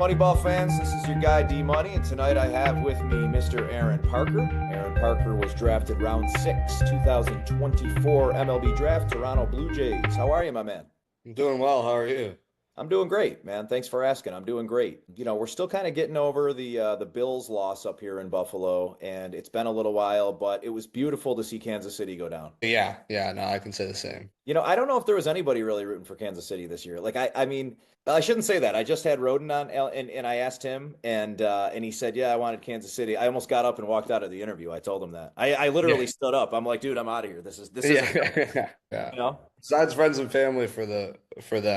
Moneyball fans, this is your guy D Money, and tonight I have with me Mr. Aaron Parker. Aaron Parker was drafted round 6, 2024 MLB Draft, Toronto Blue Jays. How are you, my man? I'm doing well. How are you? I'm doing great, man. Thanks for asking. I'm doing great. We're still kind of getting over the Bills loss up here in Buffalo, and it's been a little while, but it was beautiful to see Kansas City go down. Yeah, no, I can say the same. I don't know if there was anybody really rooting for Kansas City this year. I mean, I shouldn't say that. I just had Roden on, and I asked him, and he said, "Yeah, I wanted Kansas City." I almost got up and walked out of the interview. I told him that. I Yeah, literally stood up. I'm like, "Dude, I'm out of here. This isn't yeah, yeah. you know." Besides friends and family for them,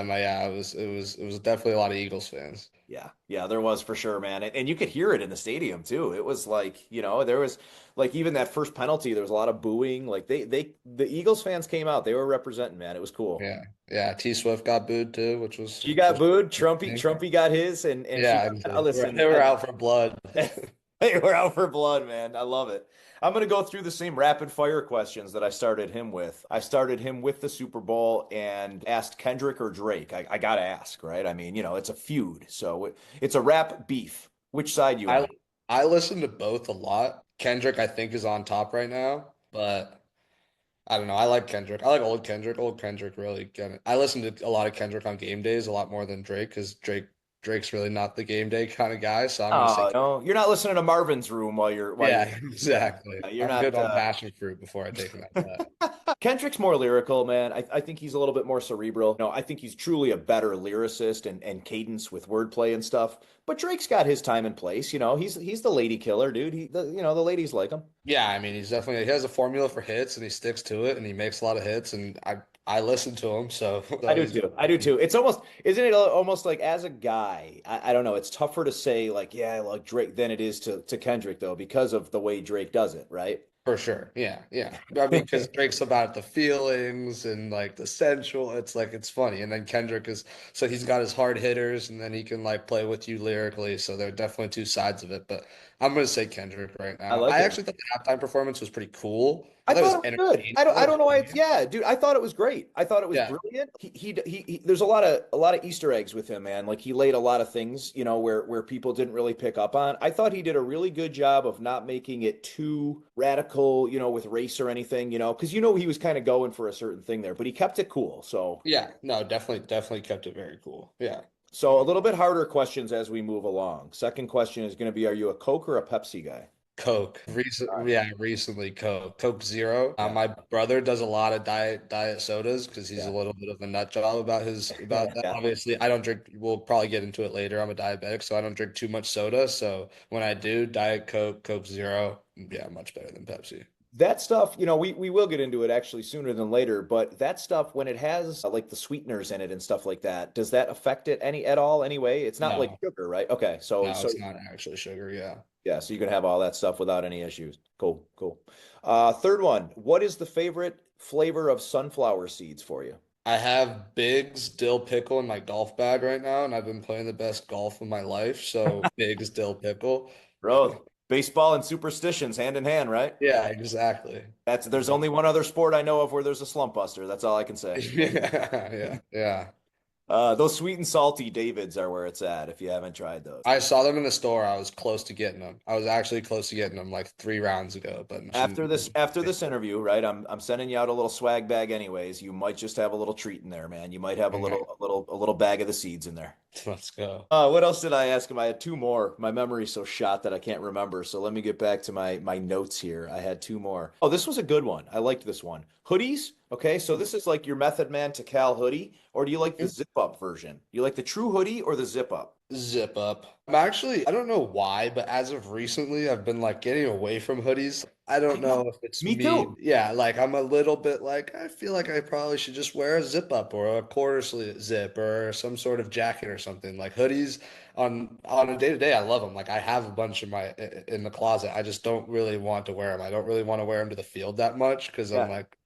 yeah, it was definitely a lot of Eagles fans. Yeah, yeah, there was for sure, man, and you could hear it in the stadium too. It was like, there was like even that first penalty, there was a lot of booing. Like the Eagles fans came out. They were representing, man. It was cool. Yeah, yeah. T Swift got booed too, which She got was booed. Trumpy, interesting. Trumpy got his, and she Yeah, got, listen, they were out for blood. they were out for blood, man. I love it. I'm going to go through the same rapid fire questions that I started him with. I started him with the Super Bowl and asked Kendrick or Drake. I got to ask, right? I mean, it's a feud. So it's a rap beef. Which side you I on? I listen to both a lot. Kendrick, I think, is on top right now, but I don't know. I like Kendrick. I like old Kendrick. Old Kendrick really get it. I listen to a lot of Kendrick on game days, a lot more than Drake, because Drake's really not the game day kind of guy. So I'm gonna say, Oh, no, you're not listening to Marvin's Room while yeah, you're, yeah, exactly. you're I'm good not, on passion fruit before I take him out that. Kendrick's more lyrical, man. I think he's a little bit more cerebral. No, I think he's truly a better lyricist and cadence with wordplay and stuff. But Drake's got his time and place. He's the lady killer, dude. The ladies like him. Yeah, I mean, he has a formula for hits and he sticks to it and he makes a lot of hits and I listen to him, so, I so do he's too. I do too. It's almost, isn't it almost like as a guy, I don't know, it's tougher to say like, yeah, I like Drake than it is to Kendrick though, because of the way Drake does it, right? for sure. Yeah, yeah. I mean, because Drake's about the feelings and like the sensual. It's like it's funny, and then Kendrick is so he's got his hard hitters, and then he can like play with you lyrically. So there are definitely two sides of it. But I'm gonna say Kendrick right I now. like I it. actually thought the halftime performance was pretty cool. I I thought it thought was it was good. entertaining. I I don't thought I it was don't know why it's funny. yeah, dude. I thought it was great. I thought it was Yeah, brilliant. There's a lot of Easter eggs with him, man. Like he laid a lot of things, where people didn't really pick up on. I thought he did a really good job of not making it too radical, with race or anything, because he was kind of going for a certain thing there, but he kept it cool. So yeah. No, definitely kept it very cool. Yeah. so a little bit harder questions as we move along. Second question is going to be, are you a Coke or a Pepsi guy? Coke. All right. Yeah, recently Coke. Coke Zero. Yeah. My brother does a lot of diet sodas because he's a Yeah. little bit of a nut job about that. Yeah. Obviously, I don't drink. We'll probably get into it later. I'm a diabetic, so I don't drink too much soda. So when I do, Diet Coke, Coke Zero, yeah, much better than Pepsi. That stuff, we will get into it actually sooner than later, but that stuff when it has like the sweeteners in it and stuff like that, does that affect it any at all anyway? It's not like No, sugar, right? Okay, so no, so it's not actually sugar. Yeah. yeah, so you can have all that stuff without any issues. Cool, cool. Third one, what is the favorite flavor of sunflower seeds for you? I have Big's dill pickle in my golf bag right now, and I've been playing the best golf of my life. So Big's dill pickle. Bro, baseball and superstitions hand in hand, right? Yeah, exactly. There's only one other sport I know of where there's a slump buster. That's all I can say. Yeah, yeah, yeah. Those sweet and salty Davids are where it's at if you haven't tried those. I saw them in the store. I was close to getting them. I was actually close to getting them like 3 rounds ago, but After this interview, right? I'm sending you out a little swag bag anyways. You might just have a little treat in there, man. You might have a Okay, little bag of the seeds in there. let's go. What else did I ask him? I had two more. My memory's so shot that I can't remember. So let me get back to my notes here. I had two more. Oh, this was a good one. I liked this one. Hoodies. Okay, so this is like your Method Man to Cal hoodie, or do you like the zip up version? You like the true hoodie or the zip up? Zip up. I'm actually, I don't know why, but as of recently, I've been like getting away from hoodies. I I don't know. know if it's Me me. too. Yeah, like I'm a little bit like, I feel like I probably should just wear a zip up or a quarter sleeve zip or some sort of jacket or something. Like hoodies on a day to day, I love them. Like I have a bunch in my in the closet. I just don't really want to wear them. I don't really want to wear them to the field that much because I'm Yeah. like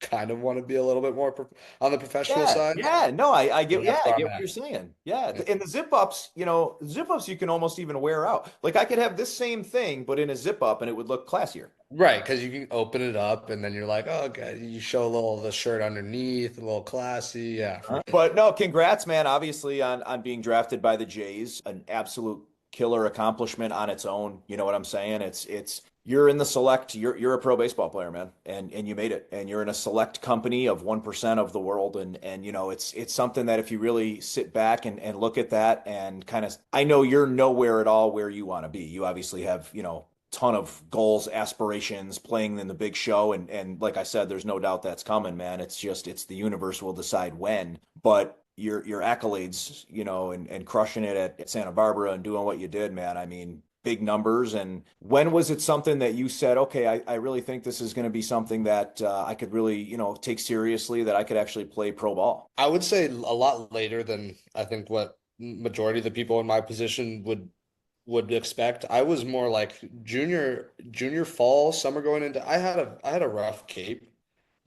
kind of want to be a little bit more on the professional Yeah, side. yeah, no, I get, And yeah, that's I where I'm get what at. you're saying. Yeah, Yeah. and the zip ups, zip ups you can almost even wear out. Like I could have this same thing, but in a zip up, and it would look classier. Right, because you can open it up and then you're like, oh, okay, you show a little of the shirt underneath, a little classy. Yeah, for sure. But no, congrats, man, obviously on being drafted by the Jays, an absolute killer accomplishment on its own. You know what I'm saying? It's you're in the select, you're a pro baseball player, man, and you made it. And you're in a select company of 1% of the world. And it's something that if you really sit back and look at that and kind of I know you're nowhere at all where you want to be. You obviously have, ton of goals, aspirations, playing in the big show, and like I said, there's no doubt that's coming, man. It's the universe will decide when. But your accolades, and crushing it at Santa Barbara and doing what you did, man. I mean, big numbers. And when was it something that you said, okay, I really think this is going to be something that I could really, take seriously, that I could actually play pro ball? I would say a lot later than I think what majority of the people in my position would expect. I was more like junior fall, summer going into I had a rough Cape.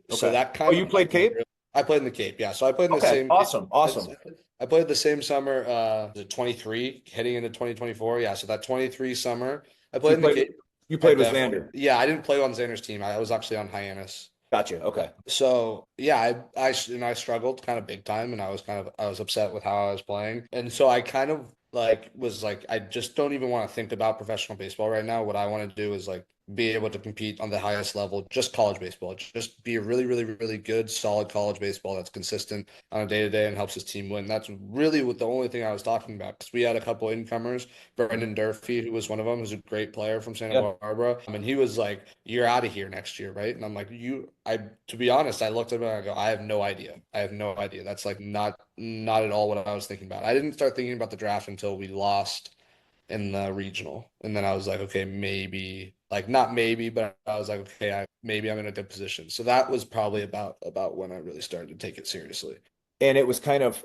So Okay. that Oh, kind you of played Cape? I played in the Cape, yeah. So I played in the Okay, same awesome, awesome. I played the same summer, was it 23, heading into 2024. Yeah, so that 23 summer, I So played in the Cape. you I played with definitely, Xander. yeah, I didn't play on Xander's team. I was actually on Hyannis. Gotcha. Okay. So yeah, I struggled kind of big time, and I was upset with how I was playing, and so I kind of like was like I just don't even want to think about professional baseball right now. What I want to do is like be able to compete on the highest level, just college baseball, just be a really, really, really good, solid college baseball that's consistent on a day to day and helps his team win. That's really what the only thing I was talking about because we had a couple incomers, Brendan Durfee, who was one of them, who's a great player from Santa Yeah. Barbara. I mean, he was like, "You're out of here next year, right?" And I'm like, To be honest, I looked at him and I go, I have no idea. I have no idea. That's like not at all what I was thinking about. I didn't start thinking about the draft until we lost in the regional. And then I was like, okay, maybe like not maybe, but I was like, okay, maybe I'm in a good position. So that was probably about when I really started to take it seriously. And it was kind of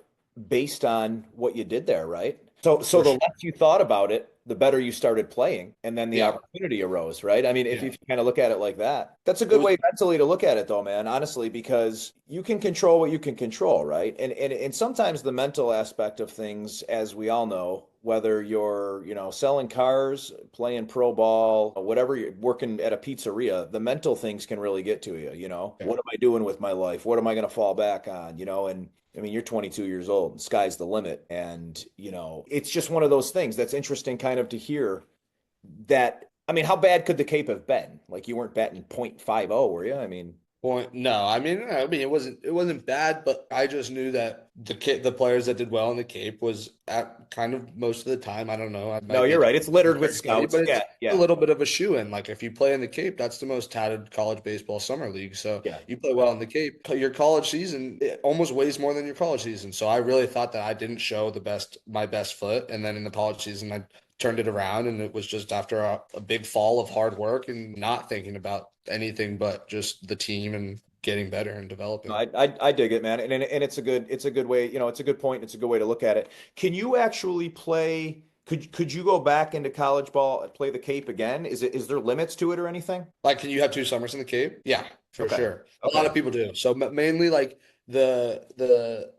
based on what you did there, right? So For the sure. less you thought about it, the better you started playing, and then the Yeah. opportunity arose, right? I mean, if Yeah. you kind of look at it like that, that's a It good was way mentally to look at it, though, man. Honestly, because you can control what you can control, right? And sometimes the mental aspect of things, as we all know, whether you're, selling cars, playing pro ball, whatever you're working at a pizzeria, the mental things can really get to you, yeah. What am I doing with my life? What am I going to fall back on, And I mean, you're 22 years old, and sky's the limit. And, it's just one of those things that's interesting kind of to hear that. I mean, how bad could the Cape have been? Like you weren't batting .50, were you? I mean, Point. No, I mean, it wasn't bad, but I just knew that the players that did well in the Cape was at kind of most of the time. I don't know. I no, might you're be right. It's littered with everybody, scouts. but Yeah, it's a yeah, little bit of a shoe-in. Like if you play in the Cape, that's the most touted college baseball summer league. So yeah. you play well in the Cape, your college season it almost weighs more than your college season. So I really thought that I didn't show my best foot, and then in the college season, I turned it around, and it was just after a big fall of hard work and not thinking about anything but just the team and getting better and No, developing. I dig it, man, and it's a good way. It's a good point. It's a good way to look at it. Can you actually play? Could you go back into college ball and play the Cape again? Is there limits to it or anything? Like, can you have 2 summers in the Cape? Yeah, for Okay, sure. A lot okay, of people do. So mainly like the the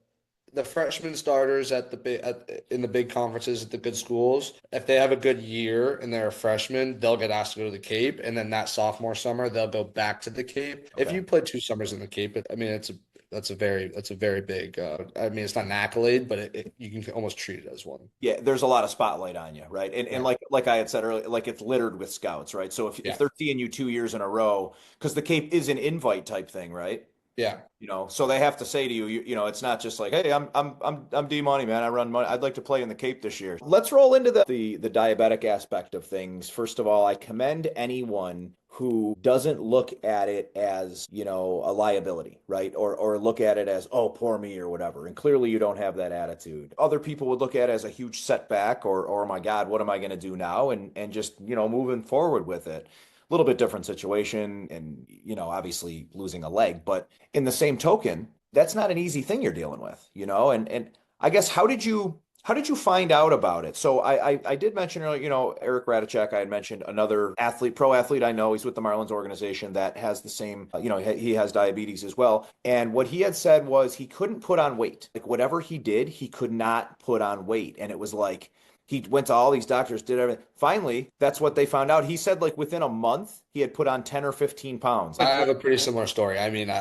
the freshman starters in the big conferences at the good schools, if they have a good year and they're a freshman, they'll get asked to go to the Cape, and then that sophomore summer they'll go back to the Cape. If okay. you play 2 summers in the Cape, I mean that's a very big. I mean, it's not an accolade, but you can almost treat it as one. Yeah, there's a lot of spotlight on you, right? And Right. like I had said earlier, like it's littered with scouts, right? So if Yeah. they're seeing you 2 years in a row, because the Cape is an invite type thing, right? Yeah. So they have to say to you, it's not just like, hey, I'm D Money, man. I run money. I'd like to play in the Cape this year. Let's roll into the diabetic aspect of things. First of all, I commend anyone who doesn't look at it as, a liability, right? Or look at it as, oh, poor me or whatever. And clearly you don't have that attitude. Other people would look at it as a huge setback or oh my God, what am I going to do now? And just, moving forward with it. Little bit different situation and obviously losing a leg, but in the same token, that's not an easy thing you're dealing with, and I guess How did you find out about it? So I did mention earlier, Eric Radicek. I had mentioned another athlete, pro athlete I know. He's with the Marlins organization that has the same, he has diabetes as well. And what he had said was he couldn't put on weight. Like whatever he did, he could not put on weight. And it was like he went to all these doctors, did everything. Finally, that's what they found out. He said like within a month, he had put on 10 or 15 pounds. I Like, have a pretty similar story. I mean,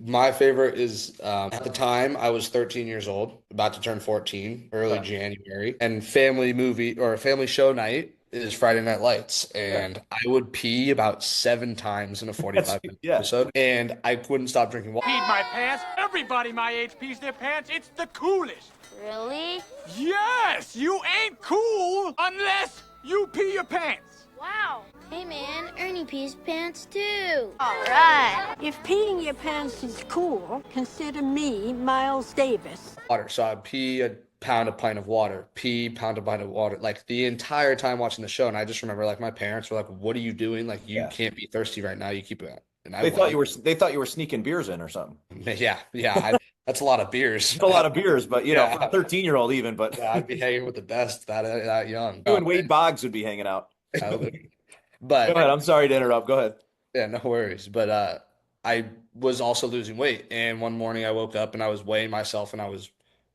my favorite is at the time I was 13 years old, about to turn 14, early yeah, January, and family movie or family show night is Friday Night Lights, yeah. and I would pee about 7 times in a That's, 45-minute yeah. episode, and I couldn't stop drinking water. Peed my pants. Everybody my age pees their pants. It's the coolest. Really? Yes, you ain't cool unless you pee your pants. Wow. Hey man, Ernie pees pants too. All right. If peeing your pants is cool, consider me Miles Davis. So I'd pee a pound a pint of water, pee pound a pint of water, like the entire time watching the show. And I just remember like my parents were like, "What are you doing? Like you Yeah. can't be thirsty right now. You keep it." And I They thought was. you were they thought you were sneaking beers in or something. Yeah, yeah. That's a lot of beers. It's a lot of beers, but Yeah. for a 13-year-old even, but Yeah, I'd be hanging with the best that young. you and Wade Boggs would be hanging out. I would- Go But ahead. I'm sorry to interrupt. Go ahead. yeah, no worries. But I was also losing weight, and one morning I woke up and I was weighing myself, and I was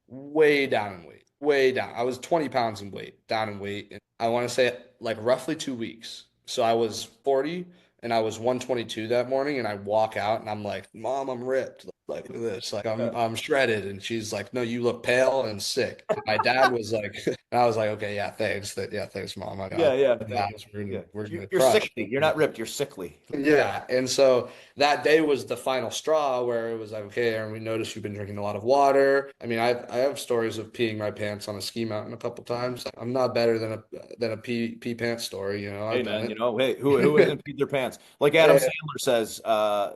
way down in weight, way down. I was 20 pounds in weight, down in weight. And I want to say like roughly 2 weeks. So I was 40 and I was 122 that morning, and I walk out and I'm like, "Mom, I'm ripped. Like look at this. Like I'm shredded." And she's like, "No, you look pale and sick." And my dad was like, and I was like, "Okay, yeah, thanks. Thanks, Mom. I Yeah, yeah, that. We're yeah. gonna, we're gonna You're crush." sickly. You're not ripped. You're sickly. Yeah. And so that day was the final straw where it was like, "Okay, Aaron, we noticed you've been drinking a lot of water." I mean, I have stories of peeing my pants on a ski mountain a couple times. I'm not better than a pee pants story, you know. Hey I've done man, it. hey, who hasn't peed their pants? Like Adam Yeah, Sandler says,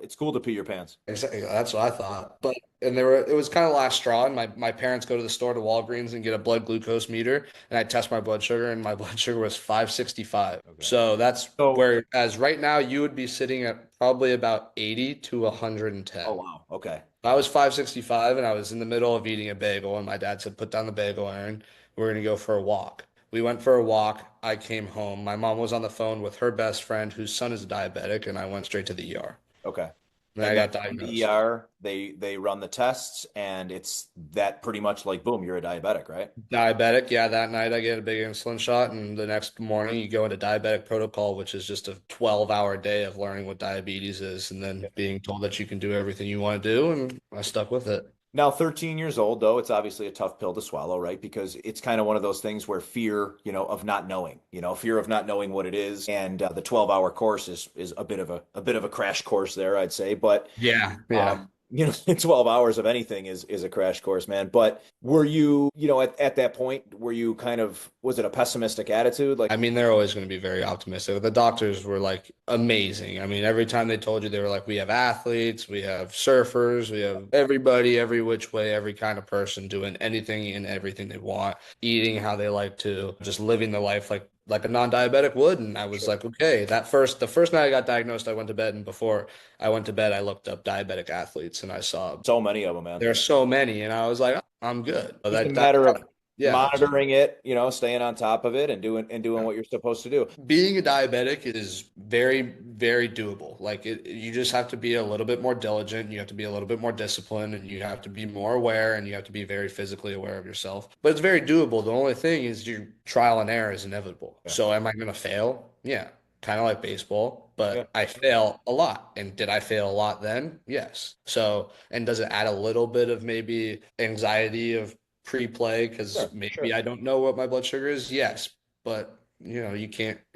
it's cool to pee your pants. exactly. That's what I thought. But and it was kind of last straw, and my parents go to the store to Walgreens and get a blood glucose meter, and I test my blood sugar, and my blood sugar was 565. Okay. So that's So, where, as right now, you would be sitting at probably about 80 to 110. oh wow. Okay. I was 565 and I was in the middle of eating a bagel, and my dad said, "Put down the bagel, Aaron. We're gonna go for a walk." We went for a walk. I came home. My mom was on the phone with her best friend whose son is diabetic, and I went straight to the ER. Okay. And I And then got from the diagnosed. ER, they run the tests, and it's that pretty much like boom, you're a diabetic, right? Diabetic, yeah, that night I get a big insulin shot, and the next morning you go into diabetic protocol, which is just a 12-hour day of learning what diabetes is and then being told that you can do everything you want to do, and I stuck with it. Now, 13 years old, though, it's obviously a tough pill to swallow, right? Because it's kind of one of those things where fear, of not knowing, fear of not knowing what it is, and the 12-hour course is a bit of a crash course there, I'd say. But Yeah, yeah. 12 hours of anything is a crash course, man. But were you, at that point, were you was it a pessimistic attitude? Like, I mean, they're always going to be very optimistic. The doctors were like amazing. I mean, every time they told you, they were like, "We have athletes, we have surfers, we have everybody, every which way, every kind of person doing anything and everything they want, eating how they like to, just living the life like a non-diabetic would." And I was like, okay, the first night I got diagnosed, I went to bed, and before I went to bed, I looked up diabetic athletes, and I saw so many of them, man. there are so many, and I was like, I'm good. So Just a that matter of yeah. monitoring it, staying on top of it, and doing what you're supposed to do. Being a diabetic is very, very doable. Like you just have to be a little bit more diligent. You have to be a little bit more disciplined, and you have to be more aware, and you have to be very physically aware of yourself. But it's very doable. The only thing is your trial and error is inevitable. Yeah. So am I going to fail? Yeah, kind of like baseball, Yeah. but I fail a lot. And did I fail a lot then? Yes. So, and does it add a little bit of maybe anxiety of pre-play because Sure, maybe sure. I don't know what my blood sugar is? Yes, but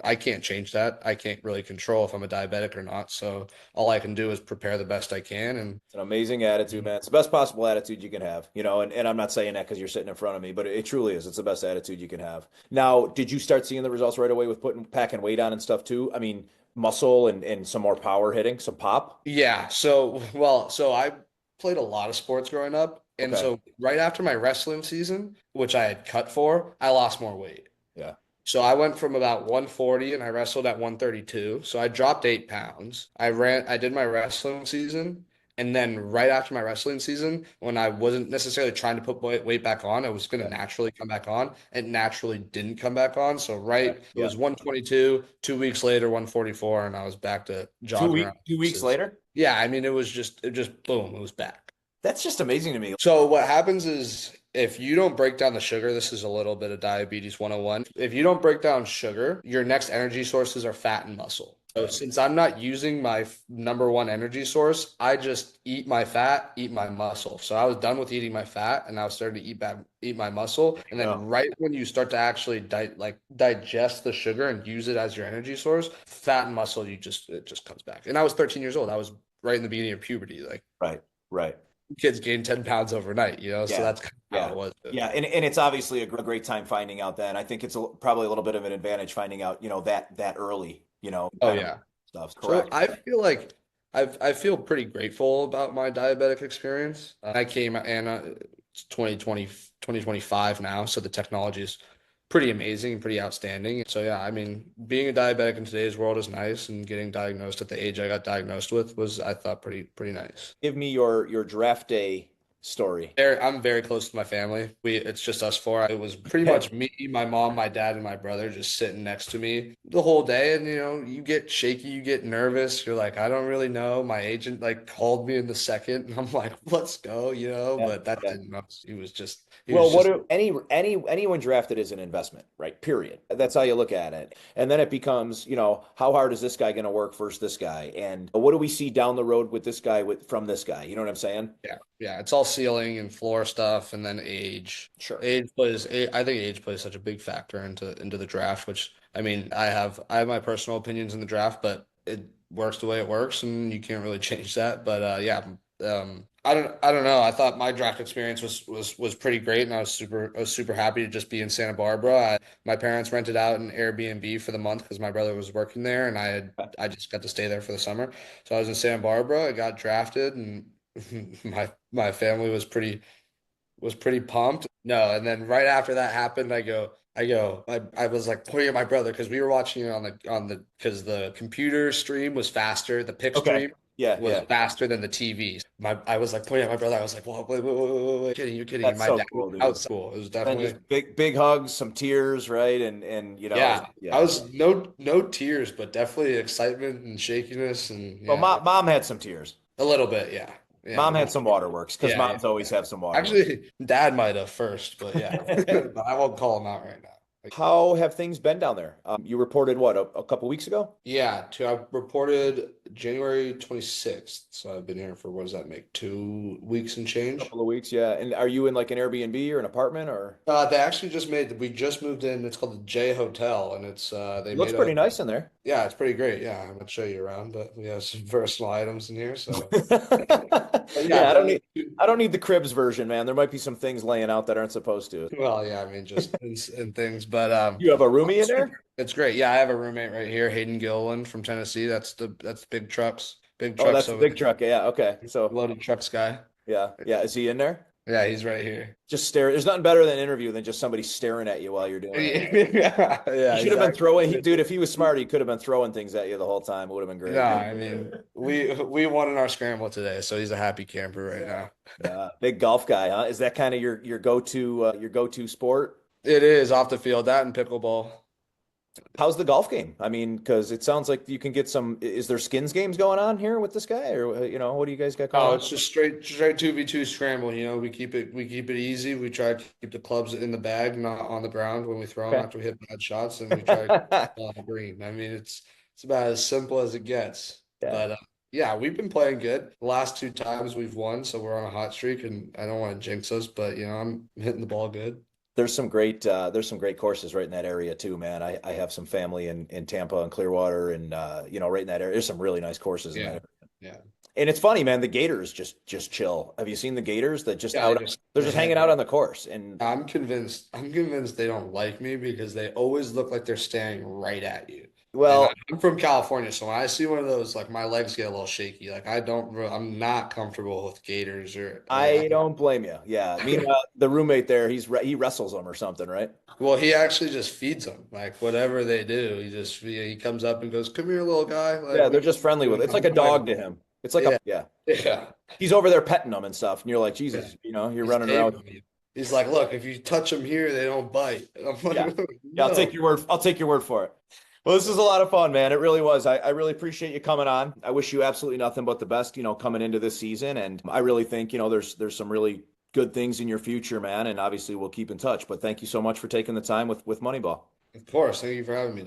I can't change that. I can't really control if I'm a diabetic or not. So all I can do is prepare the best I can. And It's an amazing attitude, man. It's the best possible attitude you can have, and I'm not saying that because you're sitting in front of me, but it truly is. It's the best attitude you can have. Now, did you start seeing the results right away with packing weight on and stuff too? I mean, muscle and some more power hitting, some pop? yeah, so I played a lot of sports growing up. And Okay. so right after my wrestling season, which I had cut for, I lost more weight. Yeah. So I went from about 140 and I wrestled at 132. So I dropped 8 pounds. I did my wrestling season And then right after my wrestling season, when I wasn't necessarily trying to put weight back on, it was going to naturally come back on. It naturally didn't come back on. So it Yeah. was 122, 2 weeks later, 144, and I was back to jogging around. 2 weeks later? Yeah, I mean, it just boom, it was back. That's just amazing to me. So what happens is if you don't break down the sugar, this is a little bit of diabetes 101. If you don't break down sugar, your next energy sources are fat and muscle. So since I'm not using my number one energy source, I just eat my fat, eat my muscle. So I was done with eating my fat and I was starting to eat my muscle. And then right when you start to actually digest the sugar and use it as your energy source, fat and muscle, it just comes back. And I was 13 years old. I was right in the beginning of puberty. Like Right. kids gain 10 pounds overnight, so that's kind of how it was. Yeah, and it's obviously a great time finding out that. I think it's probably a little bit of an advantage finding out, that early, Oh yeah. stuff. Correct. So I feel like I feel pretty grateful about my diabetic experience. I came and it's 2025 now, so the technology is pretty amazing, pretty outstanding. So yeah, I mean, being a diabetic in today's world is nice, and getting diagnosed at the age I got diagnosed with was, I thought, pretty nice. Give me your draft day story. I'm very close to my family. It's just us four. It was pretty much me, my mom, my dad, and my brother just sitting next to me the whole day. And you get shaky, you get nervous. You're like, I don't really know. My agent called me in the second, and I'm like, let's go, But that didn't know. Anyone drafted is an investment, right? Period. That's how you look at it. And then it becomes, how hard is this guy going to work versus this guy? And what do we see down the road with this guy from this guy? You know what I'm saying? Yeah, it's all ceiling and floor stuff, and then age. Sure. I think age plays such a big factor into the draft, which, I mean, I have my personal opinions in the draft, but it works the way it works, and you can't really change that. But I don't know. I thought my draft experience was pretty great, and I was super happy to just be in Santa Barbara. My parents rented out an Airbnb for the month because my brother was working there, and I just got to stay there for the summer. So I was in Santa Barbara. I got drafted, and my family was pretty pumped. No, and then right after that happened, I was like pointing at my brother because we were watching it because the computer stream was faster, the pick stream was faster than the TV. I was like pointing at my brother. I was like, "Whoa, wait, you're kidding!" That's my so dad cool, dude. was cool. It was definitely just big hugs, some tears, right? And I was no tears, but definitely excitement and shakiness and Well, mom had some tears. a little bit, yeah. Mom had some waterworks because moms always have some waterworks. Actually, dad might have first, but yeah, but I won't call him out right now. How have things been down there? You reported what, a couple weeks ago? Yeah, I reported January 26th. So I've been here for, what does that make, 2 weeks and change? A couple of weeks, yeah. And are you in like an Airbnb or an apartment or? They actually we just moved in. It's called the J Hotel, and It looks pretty nice in there. Yeah, it's pretty great. Yeah, I'm gonna show you around, but we have some versatile items in here. So Yeah, I don't need the cribs version, man. There might be some things laying out that aren't supposed to. Well, yeah, I mean, just and things, but You have a roomie in there? it's great. Yeah, I have a roommate right here, Hayden Gillen from Tennessee. That's big trucks. Oh, that's the big truck. Yeah, okay. So Loaded trucks guy. yeah. Is he in there? Yeah, he's right here. Just stare. There's nothing better than an interview than just somebody staring at you while you're doing it. Yeah, He should have been throwing. Dude, if he was smart, he could have been throwing things at you the whole time. It would have been great. No, I mean, we won in our scramble today, so he's a happy camper right now. Big golf guy, huh? Is that kind of your go-to sport? It is off the field, that and pickleball. How's the golf game? I mean, because it sounds like you can get some. Is there skins games going on here with this guy, or what do you guys got going Oh, on? it's just straight 2v2 scramble. We keep it easy. We try to keep the clubs in the bag, not on the ground when we throw them after we hit bad shots, and we try to keep on the green. I mean, it's about as simple as it gets. Yeah. But yeah, we've been playing good. The last 2 times we've won, so we're on a hot streak, and I don't want to jinx us, but I'm hitting the ball good. There's some great courses right in that area too, man. I have some family in Tampa and Clearwater, and right in that area. There's some really nice courses in that area. Yeah. And it's funny, man. The Gators just chill. Have you seen the Gators that just Yeah, they're just hanging out on the course? And I'm convinced they don't like me because they always look like they're staring right at you. well, I'm from California, so when I see one of those, like my legs get a little shaky. Like I'm not comfortable with gators I don't blame you. Yeah. Meanwhile, the roommate there, he wrestles them or something, right? Well, he actually just feeds them. Like whatever they do, he comes up and goes, "Come here, little guy." Like, Yeah, they're just friendly with it. It's like a dog to him. It's like Yeah. yeah. Yeah. He's over there petting them and stuff, and you're like, Jesus, you know, you're He's running around. taping me. He's like, look, if you touch them here, they don't bite. And I'm like, Yeah. Yeah, I'll no. take your word. I'll take your word for it. Well, this was a lot of fun, man. It really was. I really appreciate you coming on. I wish you absolutely nothing but the best, coming into this season. And I really think, there's some really good things in your future, man. And obviously we'll keep in touch. But thank you so much for taking the time with Moneyball. Of course. Thank you for having me.